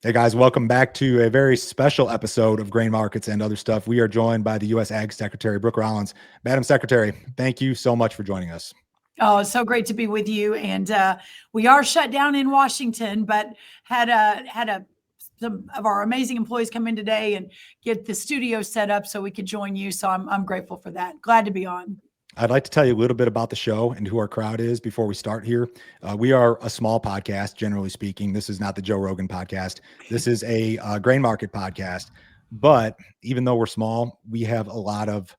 Hey guys, welcome back to a very special episode of Grain Markets and Other Stuff. We are joined by the U.S. Ag Secretary, Brooke Rollins. Madam Secretary, thank you so much for joining us. Oh, it's so great to be with you. And we are shut down in Washington, but had some of our amazing employees come in today and get the studio set up so we could join you. So I'm grateful for that. Glad to be on. I'd like to tell you a little bit about the show and who our crowd is before we start here. We are a small podcast, generally speaking. This is not the Joe Rogan podcast. This is a grain market podcast. But even though we're small, we have a lot of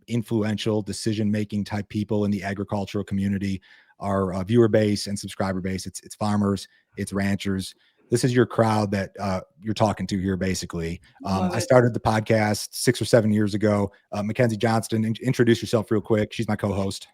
influential decision-making type people in the agricultural community. Our viewer base and subscriber base, it's farmers, it's ranchers. This is your crowd that you're talking to here, basically. I started the podcast 6 or 7 years ago. Mackenzie Johnston, introduce yourself real quick. She's my co-host.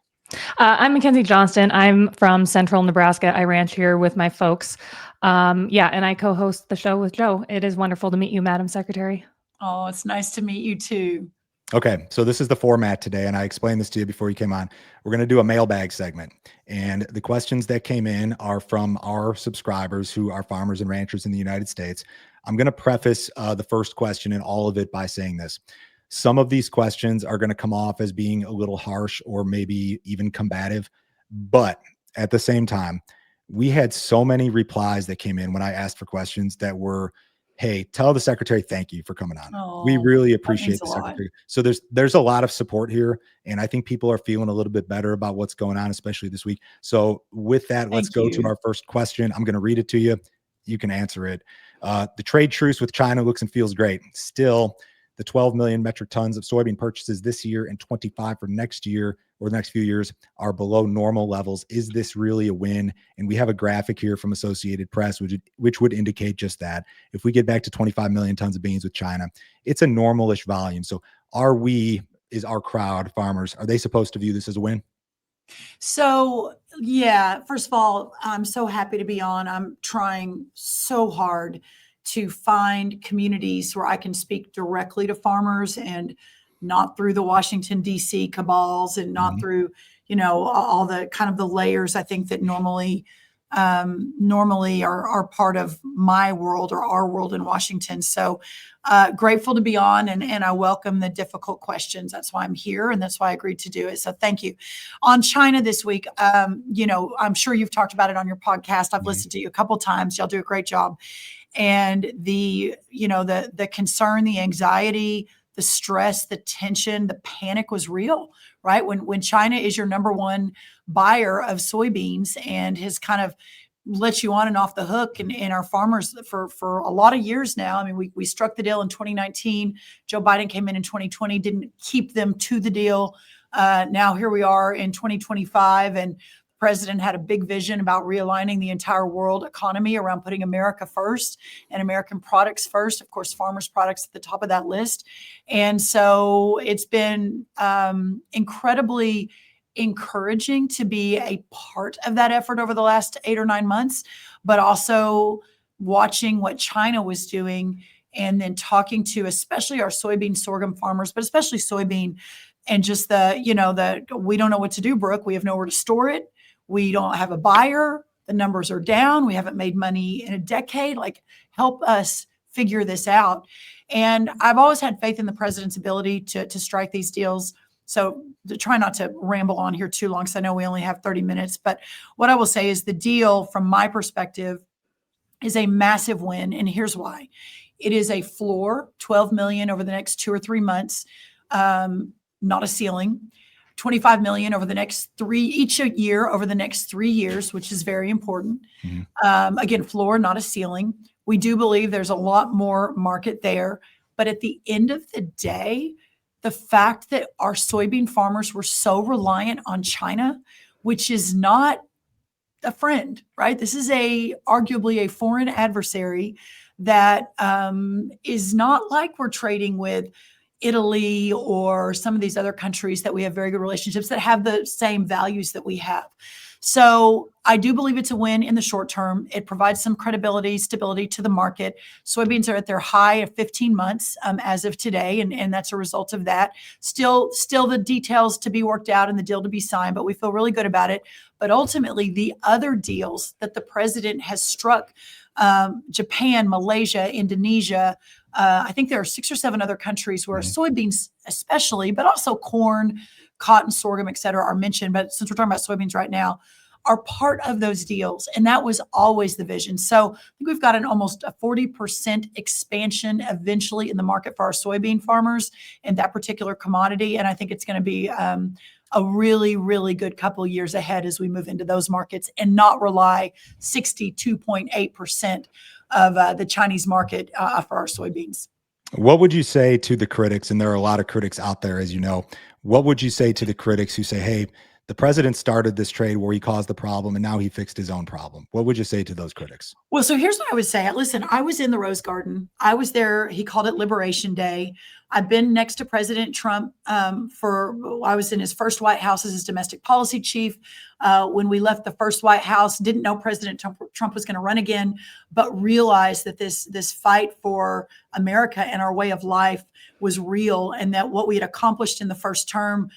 I'm Mackenzie Johnston. I'm from Central Nebraska. I ranch here with my folks. And I co-host the show with Joe. It is wonderful to meet you, Madam Secretary. Oh, it's nice to meet you too. Okay, so this is the format today, and I explained this to you before you came on. We're going to do a mailbag segment, and the questions that came in are from our subscribers who are farmers and ranchers in the United States. I'm going to preface the first question and all of it by saying this. Some of these questions are going to come off as being a little harsh or maybe even combative, but at the same time, we had so many replies that came in when I asked for questions that were, hey, tell the secretary thank you for coming on. Oh, we really appreciate the secretary. So there's a lot of support here, and I think people are feeling a little bit better about what's going on, especially this week. So with that, let's go to our first question. I'm going to read it to you. You can answer it. The trade truce with China looks and feels great. Still, the 12 million metric tons of soybean purchases this year and 25 for next year or the next few years are below normal levels. Is this really a win? And we have a graphic here from Associated Press, which would indicate just that. If we get back to 25 million tons of beans with China, it's a normalish volume. So is our crowd, farmers, are they supposed to view this as a win? So, yeah, first of all, I'm so happy to be on. I'm trying so hard to find communities where I can speak directly to farmers and not through the Washington, D.C. cabals and not through, all the kind of the layers I think that normally are part of my world or our world in Washington. So grateful to be on and I welcome the difficult questions. That's why I'm here and that's why I agreed to do it. So thank you. On China this week, I'm sure you've talked about it on your podcast. I've listened to you a couple of times. Y'all do a great job. And the concern, the anxiety, the stress, the tension, the panic was real, right? When China is your number one buyer of soybeans and has kind of let you on and off the hook and our farmers for a lot of years now. I mean, we struck the deal in 2019. Joe Biden came in 2020, didn't keep them to the deal. Now here we are in 2025 and President had a big vision about realigning the entire world economy around putting America first and American products first. Of course, farmers' products at the top of that list. And so it's been incredibly encouraging to be a part of that effort over the last 8 or 9 months, but also watching what China was doing and then talking to especially our soybean sorghum farmers, but especially soybean and just we don't know what to do, Brooke. We have nowhere to store it. We don't have a buyer. The numbers are down. We haven't made money in a decade. Like, help us figure this out. And I've always had faith in the president's ability to strike these deals. So to try not to ramble on here too long, because I know we only have 30 minutes. But what I will say is the deal, from my perspective, is a massive win. And here's why. It is a floor, 12 million over the next 2 or 3 months, not a ceiling. 25 million over the next each year over the next 3 years, which is very important. Again, floor, not a ceiling. We do believe there's a lot more market there. But at the end of the day, the fact that our soybean farmers were so reliant on China, which is not a friend, right? This is arguably a foreign adversary that is not like we're trading with Italy or some of these other countries that we have very good relationships that have the same values that we have. So I do believe it's a win in the short term. It provides some credibility, stability to the market. Soybeans are at their high of 15 months as of today, and that's a result of that. Still the details to be worked out and the deal to be signed, but we feel really good about it. But ultimately, the other deals that the president has struck Japan, Malaysia, Indonesia. I think there are 6 or 7 other countries where soybeans especially, but also corn, cotton, sorghum, et cetera, are mentioned. But since we're talking about soybeans right now, are part of those deals. And that was always the vision. So I think we've got almost a 40% expansion eventually in the market for our soybean farmers and that particular commodity. And I think it's going to be a really, really good couple of years ahead as we move into those markets and not rely 62.8% of the Chinese market for our soybeans. What would you say to the critics? And there are a lot of critics out there, as you know. What would you say to the critics who say, hey, the president started this trade war, he caused the problem, and now he fixed his own problem? What would you say to those critics? Well, so here's what I would say. Listen, I was in the Rose Garden. I was there. He called it Liberation Day. I've been next to President Trump I was in his first White House as his domestic policy chief. When we left the first White House, didn't know President Trump was going to run again, but realized that this fight for America and our way of life was real, and that what we had accomplished in the first term,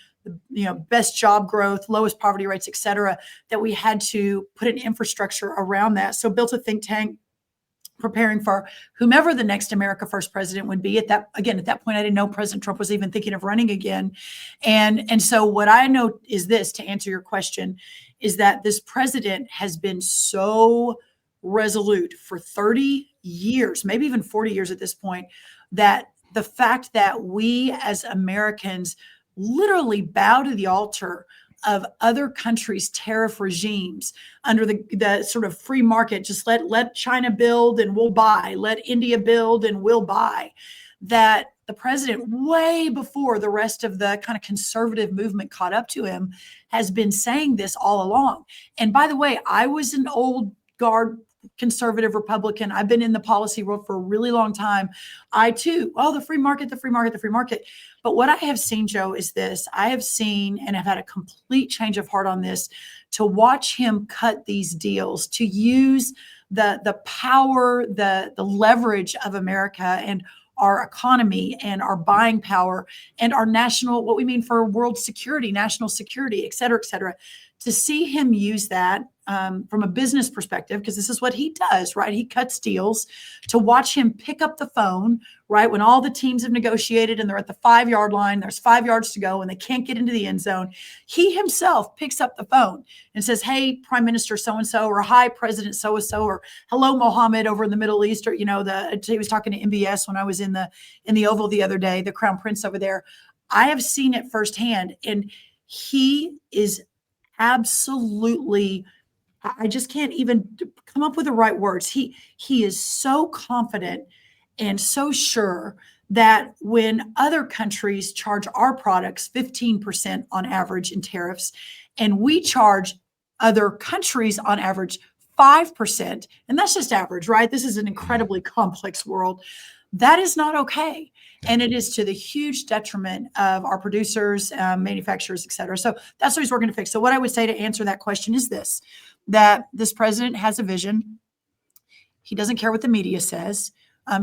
best job growth, lowest poverty rates, et cetera, that we had to put an infrastructure around that. So built a think tank preparing for whomever the next America First president would be. At that point, I didn't know President Trump was even thinking of running again. And so what I know is this, to answer your question, is that this president has been so resolute for 30 years, maybe even 40 years at this point, that the fact that we as Americans literally bow to the altar of other countries' tariff regimes under the sort of free market, just let China build and we'll buy, let India build and we'll buy, that the president, way before the rest of the kind of conservative movement caught up to him, has been saying this all along. And by the way, I was an old guard conservative Republican. I've been in the policy world for a really long time. I too, the free market, the free market, the free market. But what I have seen, Joe, is this. I have seen and have had a complete change of heart on this, to watch him cut these deals, to use the power, the leverage of America and our economy and our buying power and our national, what we mean for world security, national security, et cetera, to see him use that from a business perspective, because this is what he does, right? He cuts deals. To watch him pick up the phone, right, when all the teams have negotiated and they're at the 5-yard line, there's 5 yards to go and they can't get into the end zone. He himself picks up the phone and says, hey, Prime Minister so-and-so, or hi, President so-and-so, or hello, Mohammed over in the Middle East, or, he was talking to MBS when I was in the Oval the other day, the Crown Prince over there. I have seen it firsthand, and he is absolutely, I just can't even come up with the right words. He is so confident and so sure that when other countries charge our products 15% on average in tariffs, and we charge other countries on average 5%, and that's just average, right? This is an incredibly complex world. That is not okay. And it is to the huge detriment of our producers, manufacturers, et cetera. So that's what he's working to fix. So what I would say to answer that question is this, that this president has a vision. He doesn't care what the media says.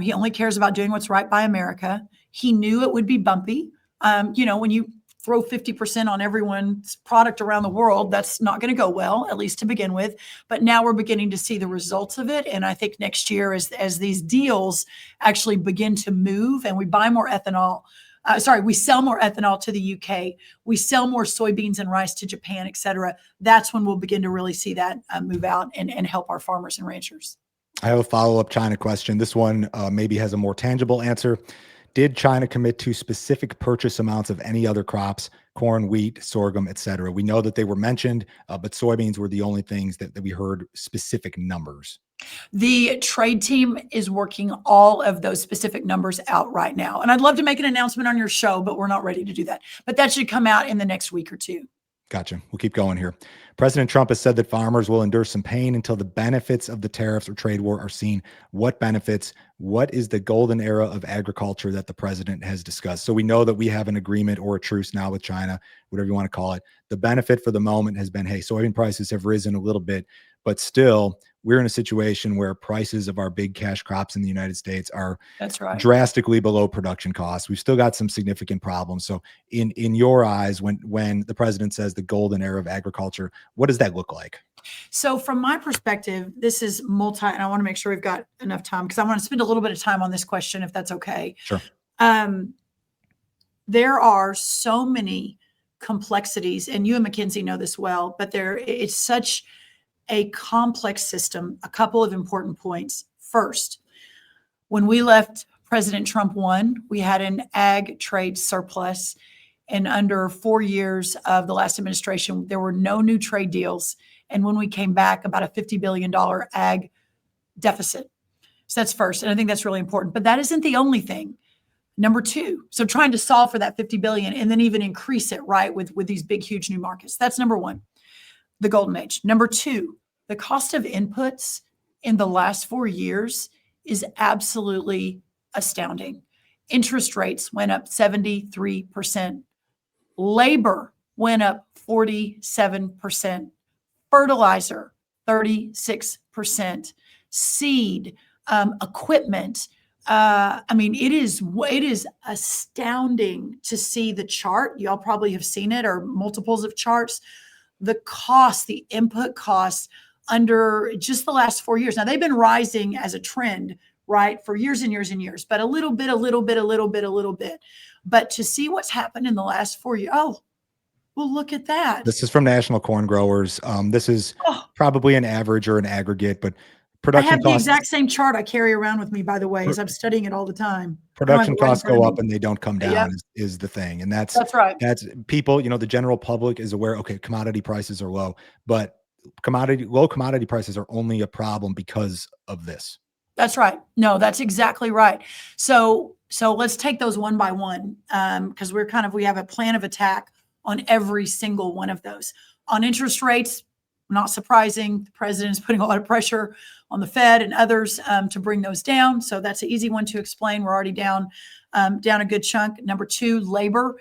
He only cares about doing what's right by America. He knew it would be bumpy. When you throw 50% on everyone's product around the world, that's not going to go well, at least to begin with. But now we're beginning to see the results of it. And I think next year, as these deals actually begin to move and we buy more ethanol, we sell more ethanol to the UK, we sell more soybeans and rice to Japan, et cetera, that's when we'll begin to really see that move out and help our farmers and ranchers. I have a follow-up China question. This one maybe has a more tangible answer. Did China commit to specific purchase amounts of any other crops, corn, wheat, sorghum, et cetera? We know that they were mentioned, but soybeans were the only things that we heard specific numbers. The trade team is working all of those specific numbers out right now. And I'd love to make an announcement on your show, but we're not ready to do that. But that should come out in the next week or two. Gotcha. We'll keep going here. President Trump has said that farmers will endure some pain until the benefits of the tariffs or trade war are seen. What benefits? What is the golden era of agriculture that the president has discussed? So we know that we have an agreement or a truce now with China, whatever you want to call it. The benefit for the moment has been, hey, soybean prices have risen a little bit, but still we're in a situation where prices of our big cash crops in the United States are drastically below production costs. We've still got some significant problems. So in your eyes, when the president says the golden era of agriculture, what does that look like? So from my perspective, this is and I want to make sure we've got enough time because I want to spend a little bit of time on this question, if that's okay. Sure. There are so many complexities, and you and McKinsey know this well, but it's such a complex system. A couple of important points. First, when we left, President Trump won, we had an ag trade surplus. And under 4 years of the last administration, there were no new trade deals. And when we came back, about a $50 billion ag deficit. So that's first. And I think that's really important. But that isn't the only thing. Number two, so trying to solve for that 50 billion and then even increase it, right, with these big, huge new markets. That's number one, the golden age. Number two, the cost of inputs in the last 4 years is absolutely astounding. Interest rates went up 73%. Labor went up 47%. Fertilizer, 36%. Seed, equipment. I mean, it is astounding to see the chart. Y'all probably have seen it, or multiples of charts. The cost, the input costs under just the last 4 years. Now they've been rising as a trend, right, for years and years and years, but a little bit. But to see what's happened in the last 4 years, oh, well, look at that. This is from National Corn Growers. This is probably an average or an aggregate, but production I have costs, the exact same chart I carry around with me, by the way, as I'm studying it all the time. production costs go up and they don't come down. Yep. is the thing. And that's right. That's people, the general public is aware, okay, commodity prices are low, but low commodity prices are only a problem because of this. That's right. No, that's exactly right. So let's take those one by one, because we have a plan of attack on every single one of those. On interest rates, not surprising, the president is putting a lot of pressure on the Fed and others to bring those down. So that's an easy one to explain. We're already down a good chunk. Number two, labor.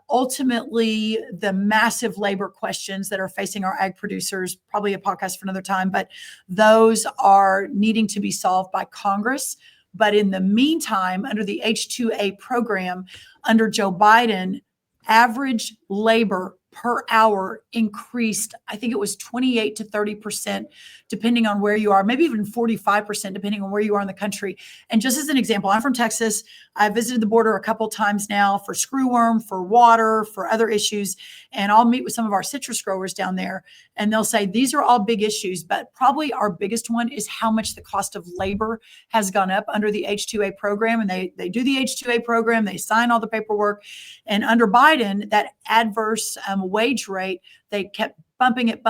Ultimately, the massive labor questions that are facing our ag producers, probably a podcast for another time, but those are needing to be solved by Congress. But in the meantime, under the H-2A program, under Joe Biden, average labor per hour increased, I think it was 28 to 30%, depending on where you are, maybe even 45%, depending on where you are in the country. And just as an example, I'm from Texas. I visited the border a couple of times now for screwworm, for water, for other issues. And I'll meet with some of our citrus growers down there, and they'll say, these are all big issues, but probably our biggest one is how much the cost of labor has gone up under the H-2A program. And they do the H-2A program, they sign all the paperwork. And under Biden, that adverse wage rate, they kept bumping it.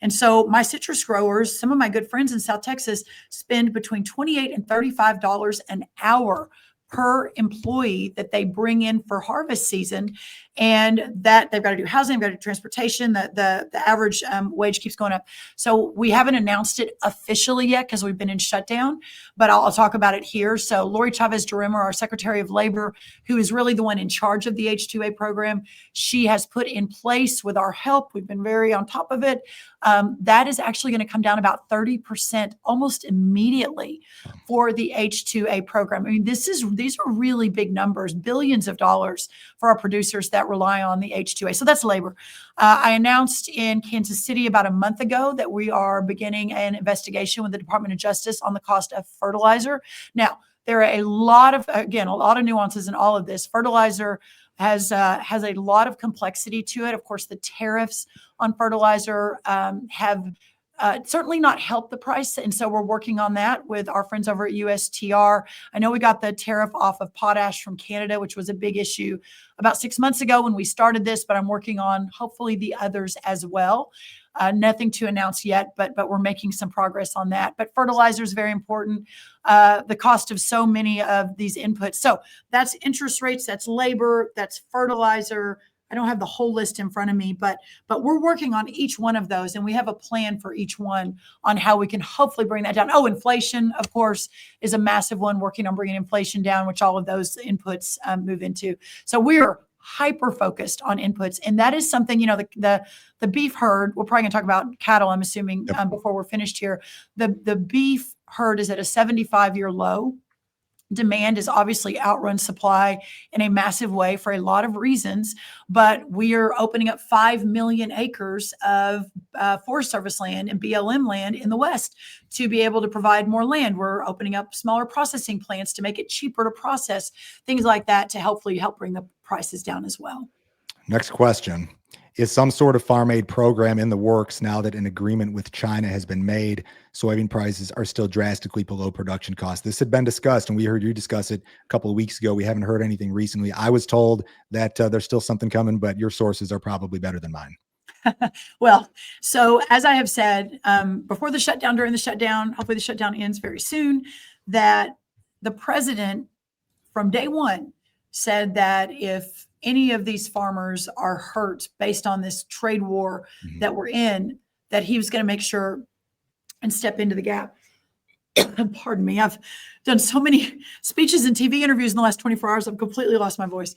And so my citrus growers, some of my good friends in South Texas, spend between $28 and $35 an hour per employee that they bring in for harvest season. And that they've got to do housing, they've got to do transportation. The average wage keeps going up. So we haven't announced it officially yet because we've been in shutdown, but I'll talk about it here. So Lori Chavez-Durimer, our Secretary of Labor, who is really the one in charge of the H-2A program, she has put in place, with our help, we've been very on top of it, that is actually going to come down about 30% almost immediately for the H-2A program. I mean, these are really big numbers, billions of dollars for our producers that rely on the H-2A. So that's labor. I announced in Kansas City about a month ago that we are beginning an investigation with the Department of Justice on the cost of fertilizer. Now, there are a lot of nuances in all of this. Fertilizer has a lot of complexity to it. Of course, the tariffs on fertilizer have certainly not helped the price. And so we're working on that with our friends over at USTR. I know we got the tariff off of potash from Canada, which was a big issue about 6 months ago when we started this, but I'm working on hopefully the others as well. Nothing to announce yet, but we're making some progress on that. But fertilizer is very important. The cost of so many of these inputs. So that's interest rates, that's labor, that's fertilizer. I don't have the whole list in front of me, but we're working on each one of those, and we have a plan for each one on how we can hopefully bring that down. Oh, inflation, of course, is a massive one, working on bringing inflation down, which all of those inputs move into. So we're hyper focused on inputs, and that is something, the beef herd, we're probably going to talk about cattle, I'm assuming, before we're finished here. The beef herd is at a 75-year low. Demand is obviously outrun supply in a massive way for a lot of reasons, but we are opening up 5 million acres of Forest Service land and BLM land in the West to be able to provide more land. We're opening up smaller processing plants to make it cheaper to process, things like that to hopefully help bring the prices down as well. Next question. Is some sort of farm aid program in the works now that an agreement with China has been made? Soybean prices are still drastically below production costs. This had been discussed, and we heard you discuss it a couple of weeks ago. We haven't heard anything recently. I was told that there's still something coming, but your sources are probably better than mine. Well, so as I have said, before the shutdown, during the shutdown, hopefully the shutdown ends very soon, that the president from day one said that if any of these farmers are hurt based on this trade war that we're in, that he was going to make sure and step into the gap. Pardon me. I've done so many speeches and TV interviews in the last 24 hours. I've completely lost my voice.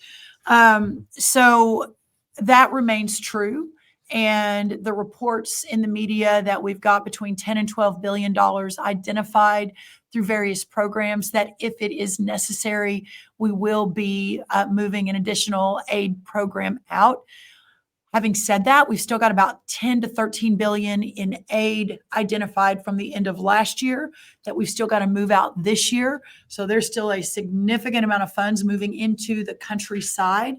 So that remains true. And the reports in the media that we've got between 10 and $12 billion identified through various programs, that if it is necessary, we will be moving an additional aid program out. Having said that, we've still got about 10 to 13 billion in aid identified from the end of last year that we've still got to move out this year. So there's still a significant amount of funds moving into the countryside.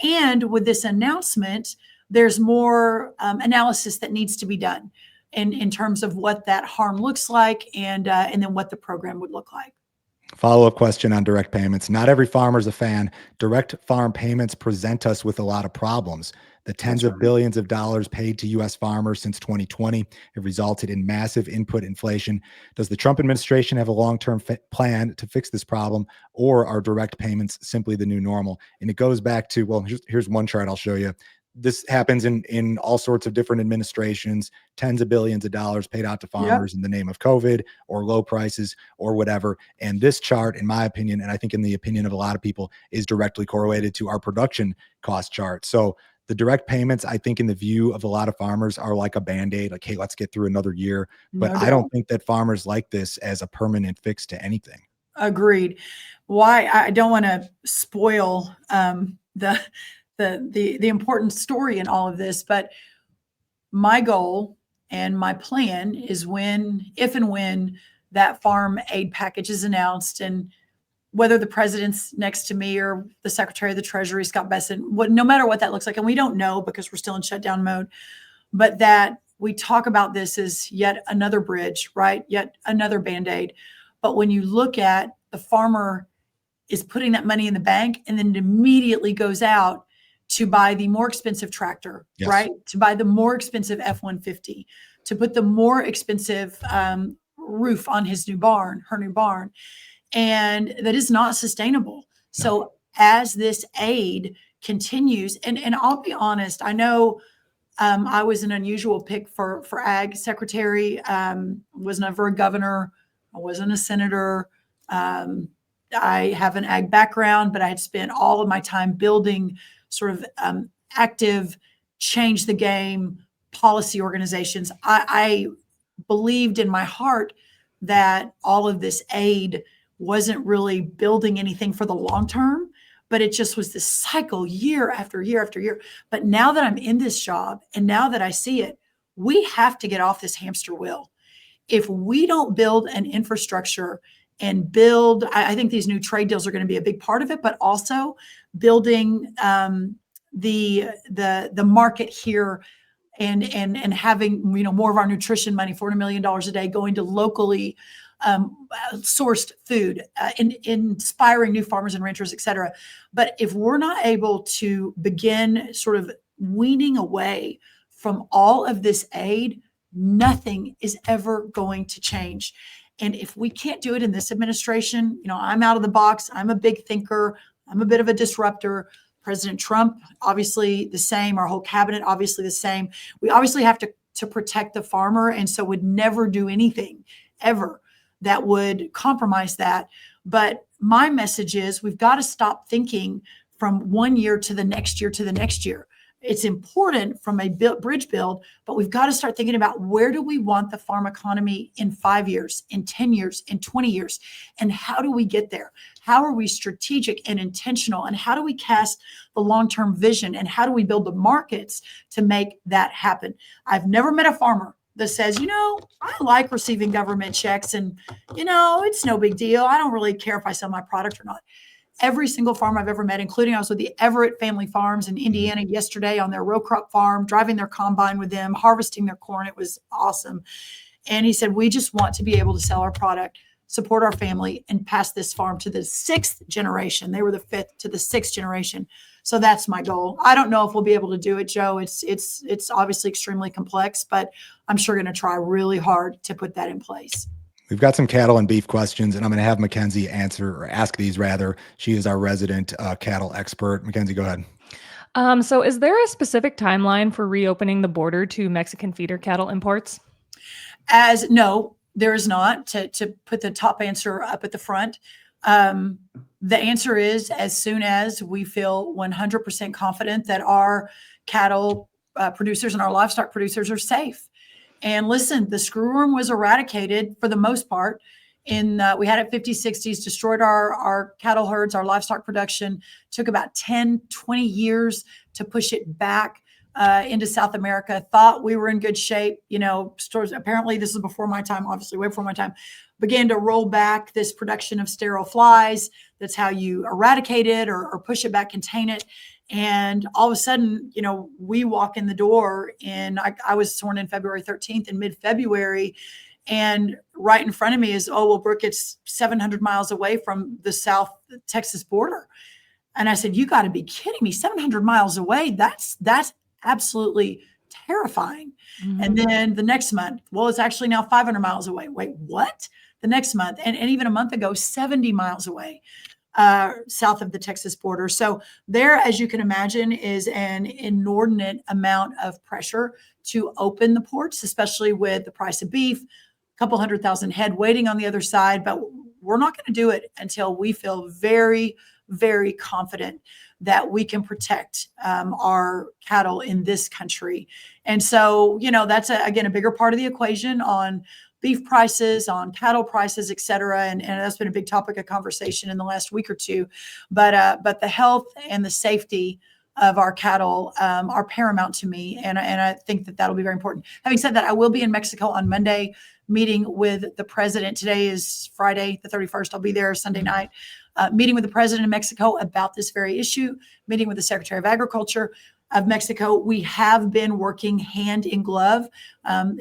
And with this announcement, there's more analysis that needs to be done in terms of what that harm looks like and then what the program would look like. Follow-up question on direct payments. Not every farmer is a fan. Direct farm payments present us with a lot of problems. The tens of billions of dollars paid to U.S. farmers since 2020 have resulted in massive input inflation. Does the Trump administration have a long-term plan to fix this problem, or are direct payments simply the new normal? And it goes back to, well, here's one chart I'll show you. This happens in all sorts of different administrations, tens of billions of dollars paid out to farmers in the name of COVID or low prices or whatever. And this chart, in my opinion, and I think in the opinion of a lot of people, is directly correlated to our production cost chart. So the direct payments, I think in the view of a lot of farmers, are like a Band-Aid, like, hey, let's get through another year. But I don't think that farmers like this as a permanent fix to anything. Agreed. Why I don't want to spoil the important story in all of this, but my goal and my plan is if and when that farm aid package is announced, and whether the president's next to me or the Secretary of the Treasury, Scott Bessent, no matter what that looks like, and we don't know because we're still in shutdown mode, but that we talk about this as yet another bridge, right? Yet another Band-Aid. But when you look at the farmer is putting that money in the bank and then it immediately goes out to buy the more expensive tractor, right? To buy the more expensive F-150, to put the more expensive roof on her new barn. And that is not sustainable. So as this aid continues, and I'll be honest, I know I was an unusual pick for Ag Secretary, was never a governor, I wasn't a senator. I have an Ag background, but I had spent all of my time building sort of active, change the game policy organizations. I believed in my heart that all of this aid wasn't really building anything for the long term, but it just was this cycle year after year after year. But now that I'm in this job and now that I see it, we have to get off this hamster wheel. If we don't build an infrastructure and I think these new trade deals are going to be a big part of it, but also building the market here and having more of our nutrition money, $400 million a day going to locally sourced food, inspiring new farmers and ranchers, et cetera. But if we're not able to begin sort of weaning away from all of this aid, nothing is ever going to change. And if we can't do it in this administration, I'm out of the box. I'm a big thinker. I'm a bit of a disruptor. President Trump, obviously the same. Our whole cabinet, obviously the same. We obviously have to protect the farmer, and so would never do anything ever that would compromise that. But my message is we've got to stop thinking from one year to the next year to the next year. it's important from a bridge build, but we've got to start thinking about where do we want the farm economy in 5 years, in 10 years, in 20 years, and how do we get there? How are we strategic and intentional, and how do we cast the long-term vision, and how do we build the markets to make that happen? I've never met a farmer that says, I like receiving government checks and, it's no big deal. I don't really care if I sell my product or not. Every single farm I've ever met, including I was with the Everett family farms in Indiana yesterday on their row crop farm, driving their combine with them, harvesting their corn. It was awesome. And he said, we just want to be able to sell our product, support our family, and pass this farm to the 6th generation. They were the 5th to the 6th generation. So that's my goal. I don't know if we'll be able to do it, Joe. It's obviously extremely complex, but I'm sure going to try really hard to put that in place. We've got some cattle and beef questions, and I'm going to have Mackenzie ask these rather. She is our resident cattle expert. Mackenzie, go ahead. So is there a specific timeline for reopening the border to Mexican feeder cattle imports? No, there is not, to put the top answer up at the front. The answer is as soon as we feel 100% confident that our cattle producers and our livestock producers are safe. And listen, the screwworm was eradicated for the most part. We had it 50s, 60s, destroyed our cattle herds, our livestock production. Took about 10, 20 years to push it back into South America. Thought we were in good shape. Stores, apparently this is before my time, obviously way before my time, began to roll back this production of sterile flies. That's how you eradicate it or push it back, contain it. And all of a sudden, we walk in the door I was sworn in February 13th, in mid-February. And right in front of me is, Brooke, it's 700 miles away from the South Texas border. And I said, you got to be kidding me. 700 miles away. That's absolutely terrifying. Mm-hmm. And then the next month, it's actually now 500 miles away. Wait, what? The next month. And even a month ago, 70 miles away. South of the Texas border. So there, as you can imagine, is an inordinate amount of pressure to open the ports, especially with the price of beef, a couple 100,000 head waiting on the other side. But we're not going to do it until we feel very, very confident that we can protect our cattle in this country. And so, that's again, a bigger part of the equation on beef prices, on cattle prices, et cetera. And that's been a big topic of conversation in the last week or two. But the health and the safety of our cattle are paramount to me. And I think that that'll be very important. Having said that, I will be in Mexico on Monday meeting with the president. Today is Friday, the 31st. I'll be there Sunday night, meeting with the president of Mexico about this very issue, meeting with the Secretary of Agriculture of Mexico. We have been working hand in glove.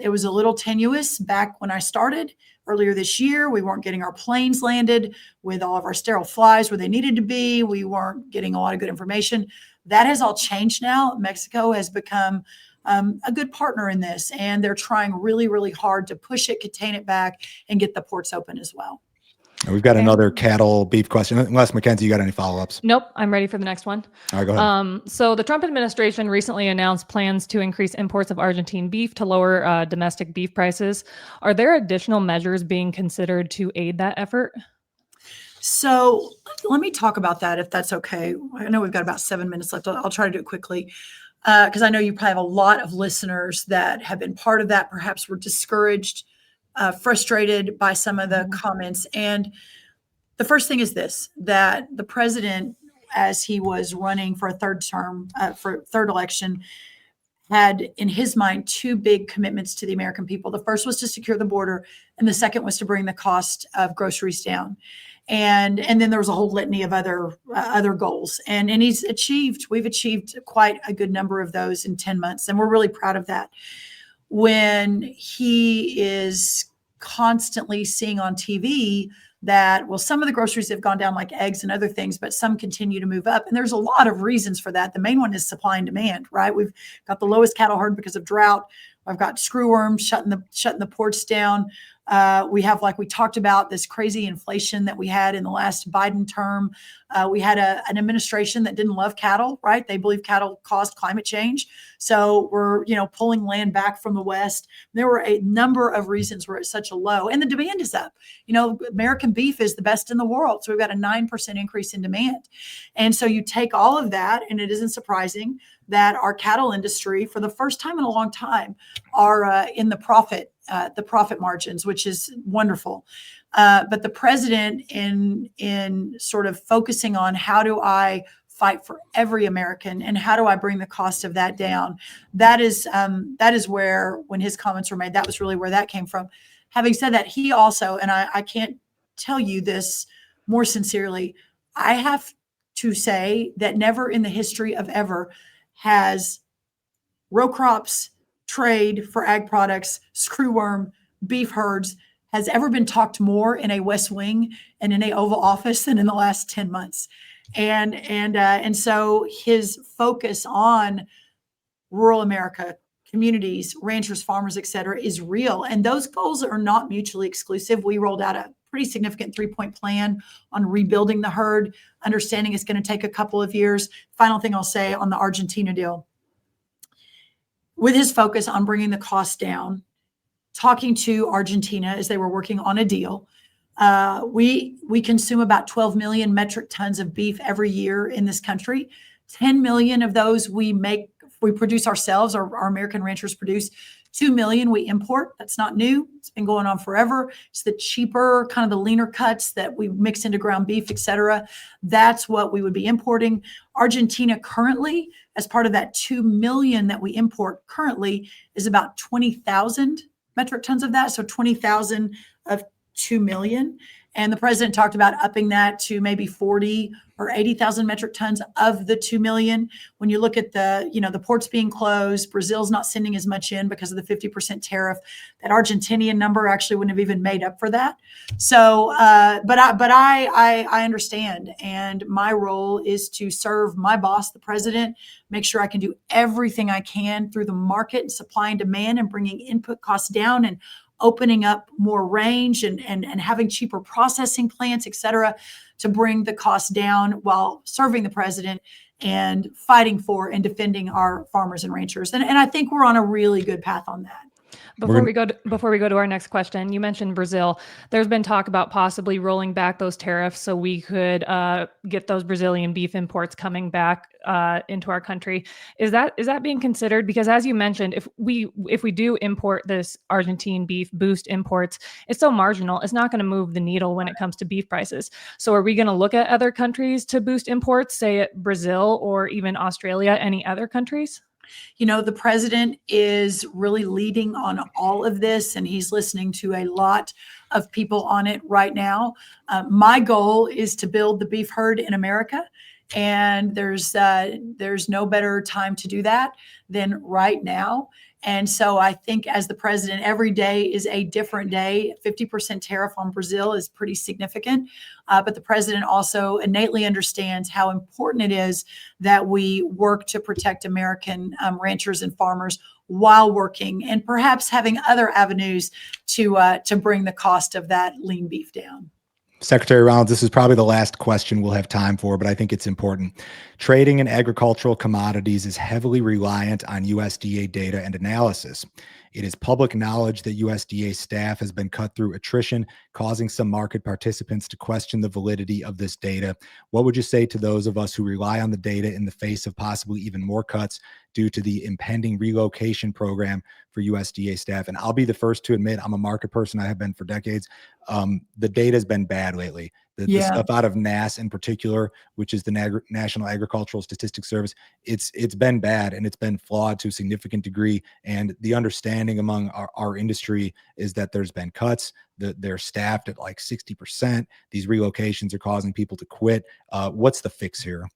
It was a little tenuous back when I started earlier this year. We weren't getting our planes landed with all of our sterile flies where they needed to be. We weren't getting a lot of good information. That has all changed now. Mexico has become a good partner in this, and they're trying really, really hard to push it, contain it back, and get the ports open as well. We've got another cattle beef question. Unless, Mackenzie, you got any follow-ups? Nope. I'm ready for the next one. All right, go ahead. So the Trump administration recently announced plans to increase imports of Argentine beef to lower domestic beef prices. Are there additional measures being considered to aid that effort? So let me talk about that, if that's okay. I know we've got about 7 minutes left. I'll try to do it quickly because I know you probably have a lot of listeners that have been part of that, perhaps were discouraged, frustrated by some of the comments. And the first thing is this, that the president, as he was running for a third term, for third election, had in his mind two big commitments to the American people. The first was to secure the border, and the second was to bring the cost of groceries down. And then there was a whole litany of other goals. And we've achieved quite a good number of those in 10 months. And we're really proud of that. When he is constantly seeing on TV that, some of the groceries have gone down like eggs and other things, but some continue to move up. And there's a lot of reasons for that. The main one is supply and demand, right? We've got the lowest cattle herd because of drought. I've got screwworms shutting the ports down. We have, like we talked about, this crazy inflation that we had in the last Biden term. We had an administration that didn't love cattle, right? They believe cattle caused climate change. So we're, pulling land back from the West. There were a number of reasons where it's such a low, and the demand is up. American beef is the best in the world. So we've got a 9% increase in demand. And so you take all of that, and it isn't surprising that our cattle industry, for the first time in a long time, are in the profit margins, which is wonderful. But the president, in sort of focusing on how do I fight for every American and how do I bring the cost of that down, that is where, when his comments were made, that was really where that came from. Having said that, he also, and I can't tell you this more sincerely, I have to say that never in the history of ever has row crops, trade for ag products, screwworm, beef herds has ever been talked more in a West Wing and in a Oval Office than in the last 10 months. And so his focus on rural America, communities, ranchers, farmers, et cetera, is real. And those goals are not mutually exclusive. We rolled out a pretty significant 3-point plan on rebuilding the herd, understanding it's going to take a couple of years. Final thing I'll say on the Argentina deal, with his focus on bringing the cost down, talking to Argentina as they were working on a deal, we consume about 12 million metric tons of beef every year in this country. 10 million of those we produce ourselves, our American ranchers produce. 2 million we import. That's not new. It's been going on forever. It's the cheaper, kind of the leaner cuts that we mix into ground beef, et cetera. That's what we would be importing. Argentina currently, as part of that 2 million that we import currently, is about 20,000 metric tons of that. So 20,000 of 2 million. And the president talked about upping that to maybe 40 or 80,000 metric tons of the 2 million. When you look at the ports being closed, Brazil's not sending as much in because of the 50% tariff. That Argentinian number actually wouldn't have even made up for that. So, but I understand. And my role is to serve my boss, the president, make sure I can do everything I can through the market and supply and demand and bringing input costs down and opening up more range and having cheaper processing plants, et cetera, to bring the costs down while serving the president and fighting for and defending our farmers and ranchers. And I think we're on a really good path on that. Before we go to our next question, you mentioned Brazil. There's been talk about possibly rolling back those tariffs so we could get those Brazilian beef imports coming back into our country. Is that being considered? Because as you mentioned, if we do import this Argentine beef, boost imports, it's so marginal. It's not going to move the needle when it comes to beef prices. So are we going to look at other countries to boost imports, say at Brazil or even Australia, any other countries? The president is really leading on all of this, and he's listening to a lot of people on it right now. My goal is to build the beef herd in America, and there's no better time to do that than right now. And so I think as the president, every day is a different day. 50% tariff on Brazil is pretty significant. But the president also innately understands how important it is that we work to protect American ranchers and farmers while working and perhaps having other avenues to bring the cost of that lean beef down. Secretary Rollins, this is probably the last question we'll have time for, but I think it's important. Trading in agricultural commodities is heavily reliant on USDA data and analysis. It is public knowledge that USDA staff has been cut through attrition, causing some market participants to question the validity of this data. What would you say to those of us who rely on the data in the face of possibly even more cuts due to the impending relocation program for USDA staff? And I'll be the first to admit, I'm a market person. I have been for decades. The data has been bad lately. The stuff out of NASS in particular, which is the National Agricultural Statistics Service, it's been bad and it's been flawed to a significant degree. And the understanding among our industry is that there's been cuts, that they're staffed at like 60%. These relocations are causing people to quit. What's the fix here?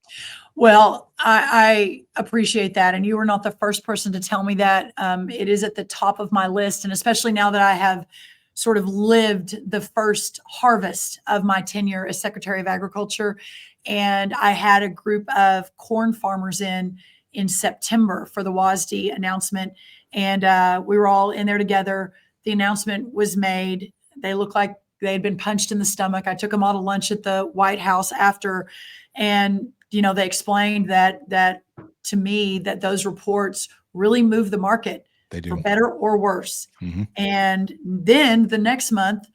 Well, I appreciate that. And you were not the first person to tell me that. It is at the top of my list. And especially now that I have sort of lived the first harvest of my tenure as Secretary of Agriculture. And I had a group of corn farmers in September for the WASDE announcement. And we were all in there together. The announcement was made. They looked like they had been punched in the stomach. I took them all to lunch at the White House after. And, they explained that to me, that those reports really move the market. They do. For better or worse. Mm-hmm. And then the next month,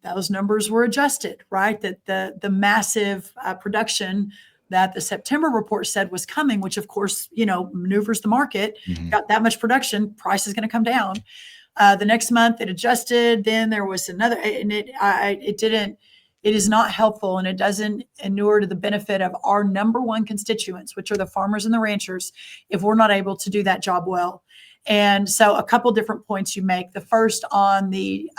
those numbers were adjusted, right? That the massive production that the September report said was coming, which of course, maneuvers the market. Got that much production, price is going to come down. The next month it adjusted. Then there was another, and it is not helpful, and it doesn't inure to the benefit of our number one constituents, which are the farmers and the ranchers, if we're not able to do that job well. And so a couple different points you make. The first on the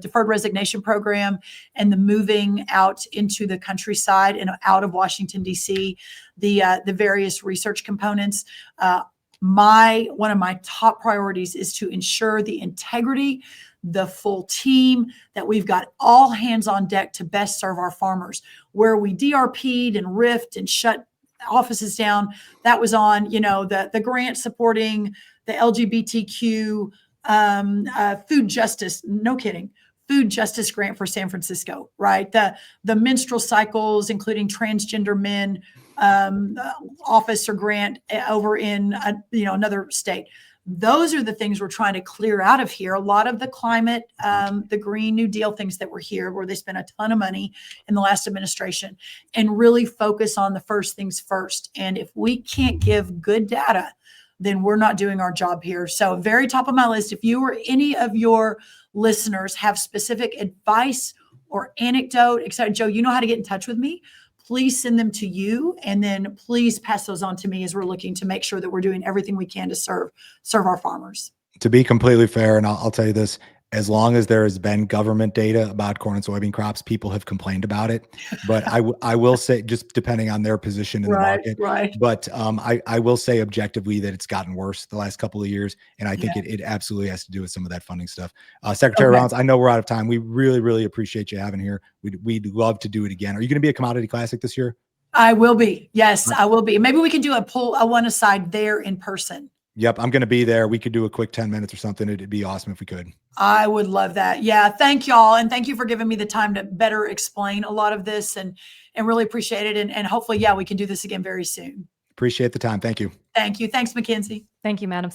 deferred resignation program and the moving out into the countryside and out of Washington, D.C., the various research components. One of my top priorities is to ensure the integrity, the full team, that we've got all hands on deck to best serve our farmers. Where we DRP'd and riffed and shut offices down, that was on, the grant supporting the LGBTQ food justice, no kidding, food justice grant for San Francisco, right? The menstrual cycles, including transgender men, office or grant over in, another state. Those are the things we're trying to clear out of here. A lot of the climate, the Green New Deal things that were here, where they spent a ton of money in the last administration, and really focus on the first things first. And if we can't give good data, then we're not doing our job here. So very top of my list, if you or any of your listeners have specific advice or anecdote, etc., Joe, you know how to get in touch with me. Please send them to you, and then please pass those on to me as we're looking to make sure that we're doing everything we can to serve our farmers. To be completely fair, and I'll tell you this, as long as there has been government data about corn and soybean crops, people have complained about it. But I will say, just depending on their position in the market, right. But I will say objectively that it's gotten worse the last couple of years, and I think it absolutely has to do with some of that funding stuff. Secretary Rollins, I know we're out of time. We really, really appreciate you having here. We'd love to do it again. Are you going to be at Commodity Classic this year? I will be. Yes, I will be. Maybe we can do a one aside there in person. Yep, I'm going to be there. We could do a quick 10 minutes or something. It'd be awesome if we could. I would love that. Yeah. Thank y'all. And thank you for giving me the time to better explain a lot of this, and really appreciate it. And hopefully, we can do this again very soon. Appreciate the time. Thank you. Thank you. Thanks, Mackenzie. Thank you, Madam